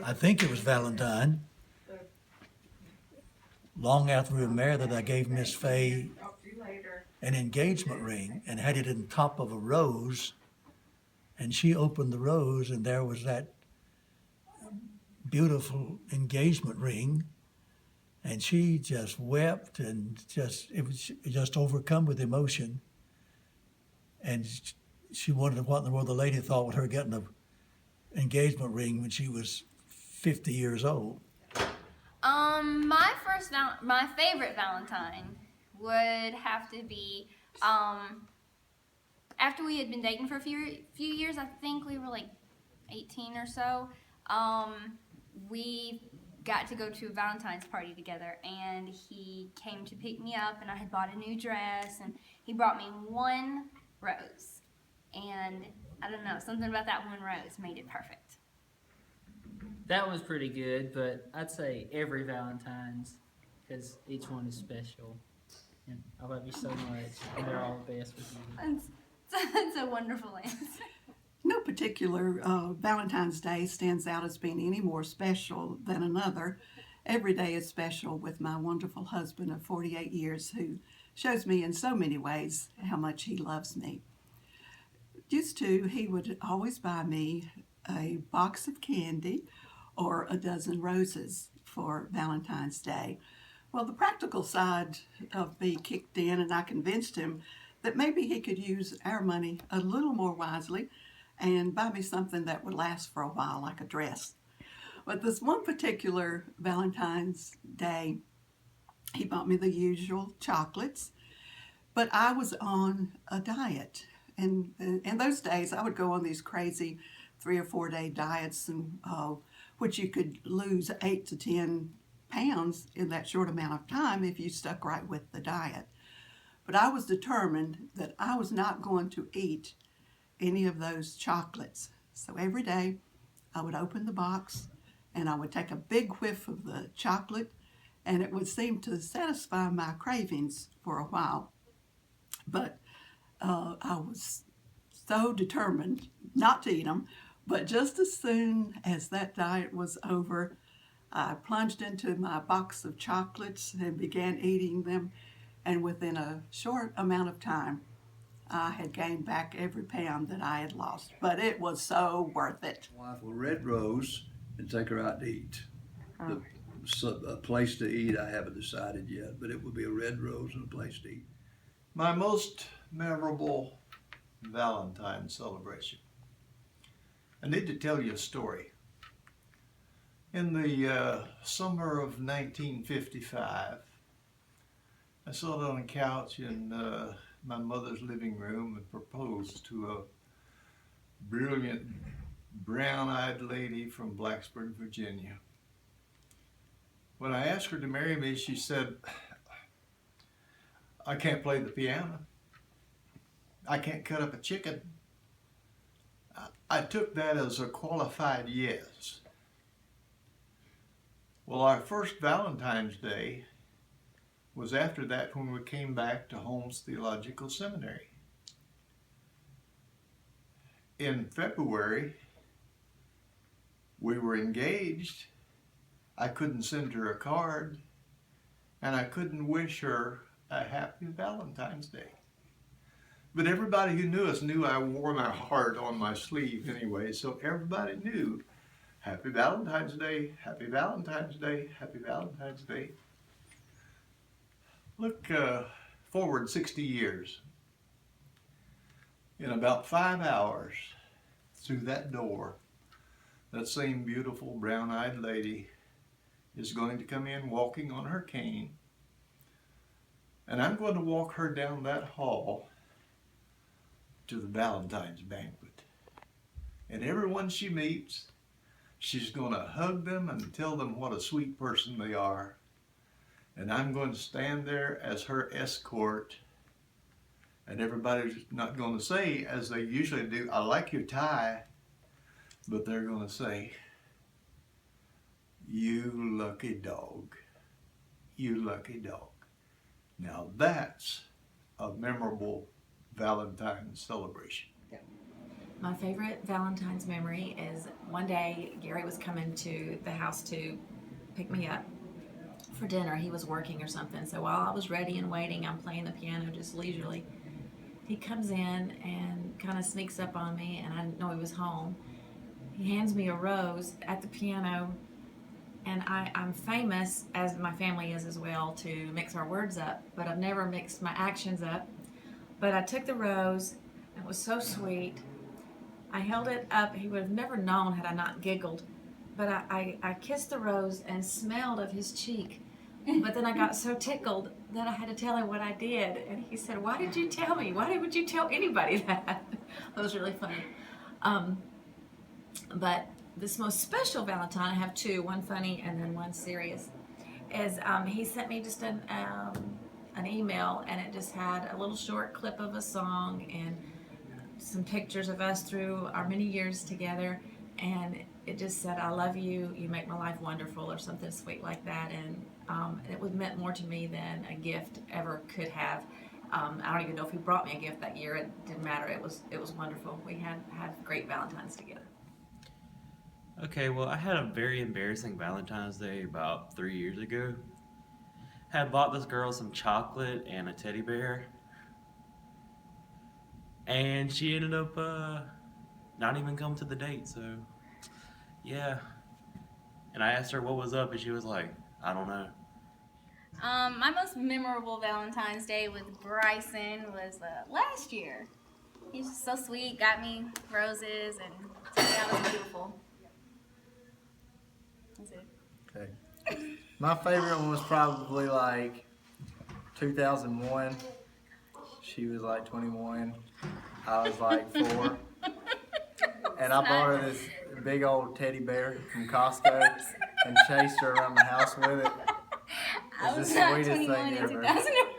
I think it was Valentine, long after we were married, that I gave Miss Fay an engagement ring and had it in top of a rose. And she opened the rose, and there was that beautiful engagement ring. And she just wept and it was just overcome with emotion. And she wondered what in the world the lady thought with her getting an engagement ring when she was 50 years old. My favorite Valentine would have to be after we had been dating for a few years. I think we were like 18 or so. We got to go to a Valentine's party together, and he came to pick me up, and I had bought a new dress, and he brought me one rose, and I don't know, something about that one rose made it perfect. That was pretty good, but I'd say every Valentine's, because each one is special. And I love you so much, and they're all the best with you. That's a wonderful answer. No particular Valentine's Day stands out as being any more special than another. Every day is special with my wonderful husband of 48 years who shows me in so many ways how much he loves me. Used to, he would always buy me a box of candy or a dozen roses for Valentine's Day. Well, the practical side of me kicked in, and I convinced him that maybe he could use our money a little more wisely and buy me something that would last for a while, like a dress. But this one particular Valentine's Day, he bought me the usual chocolates, but I was on a diet. And in those days, I would go on these crazy 3 or 4 day diets, and which you could lose 8 to 10 pounds in that short amount of time if you stuck right with the diet. But I was determined that I was not going to eat any of those chocolates. So every day I would open the box and I would take a big whiff of the chocolate, and it would seem to satisfy my cravings for a while. But I was so determined not to eat them. But just as soon as that diet was over, I plunged into my box of chocolates and began eating them. And within a short amount of time, I had gained back every pound that I had lost. But it was so worth it. Wife a red rose and take her out to eat. A place to eat, I haven't decided yet, but it would be a red rose and a place to eat. My most memorable Valentine celebration. I need to tell you a story. In the summer of 1955, I sat on a couch in my mother's living room and proposed to a brilliant brown-eyed lady from Blacksburg, Virginia. When I asked her to marry me, she said, "I can't play the piano. I can't cut up a chicken." I took that as a qualified yes. Well, our first Valentine's Day was after that, when we came back to Holmes Theological Seminary. In February, we were engaged. I couldn't send her a card, and I couldn't wish her a happy Valentine's Day. But everybody who knew us knew I wore my heart on my sleeve anyway, so everybody knew, Happy Valentine's Day, Happy Valentine's Day, Happy Valentine's Day. Look forward 60 years. In about 5 hours, through that door, that same beautiful brown-eyed lady is going to come in walking on her cane, and I'm going to walk her down that hall to the Valentine's banquet. And everyone she meets, she's going to hug them and tell them what a sweet person they are. And I'm going to stand there as her escort. And everybody's not going to say, as they usually do, "I like your tie," but they're going to say, "You lucky dog, you lucky dog." Now that's a memorable Valentine's celebration. My favorite Valentine's memory is one day Gary was coming to the house to pick me up for dinner. He was working or something. So while I was ready and waiting, I'm playing the piano just leisurely. He comes in and kind of sneaks up on me, and I didn't know he was home. He hands me a rose at the piano, and I'm famous, as my family is as well, to mix our words up, but I've never mixed my actions up. But I took the rose. It was so sweet. I held it up. He would have never known had I not giggled. But I kissed the rose and smelled of his cheek. But then I got so tickled that I had to tell him what I did. And he said, "Why did you tell me? Why would you tell anybody that?" That was really funny. But this most special Valentine, I have two, one funny and then one serious, is he sent me just an email, and it just had a little short clip of a song and some pictures of us through our many years together, and it just said, "I love you, you make my life wonderful," or something sweet like that. And it was meant more to me than a gift ever could have. I don't even know if he brought me a gift that year. It didn't matter. It was wonderful. We had great Valentines together. Okay, well, I had a very embarrassing Valentine's Day about 3 years ago. Had bought this girl some chocolate and a teddy bear, and she ended up not even come to the date. So, yeah. And I asked her what was up, and she was like, "I don't know." My most memorable Valentine's Day with Bryson was last year. He's just so sweet, got me roses, and told me I was beautiful. That's it. Okay. My favorite one was probably like 2001. She was like 21. I was like 4. And I bought her this big old teddy bear from Costco and chased her around the house with it. I It's was the not sweetest 21 thing in ever. 2001.